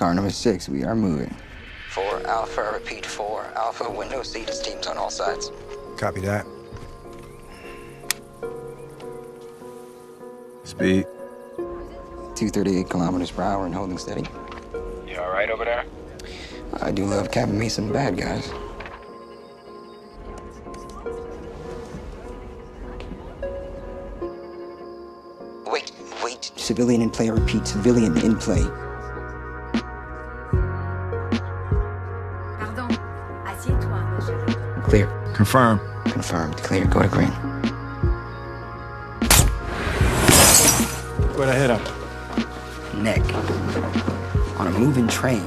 Car number 6, we are moving. 4 Alpha, repeat 4 Alpha, window seat is teams on all sides. Copy that. Speed. 238 kilometers per hour and holding steady. You all right over there? I do love capping me some bad guys. Wait. Civilian in play, I repeat, civilian in play. Pardon, assieds-toi, ma chérie. Clear. Confirm. Confirmed. Clear. Go to green. Where'd I hit him? Neck. On a moving train.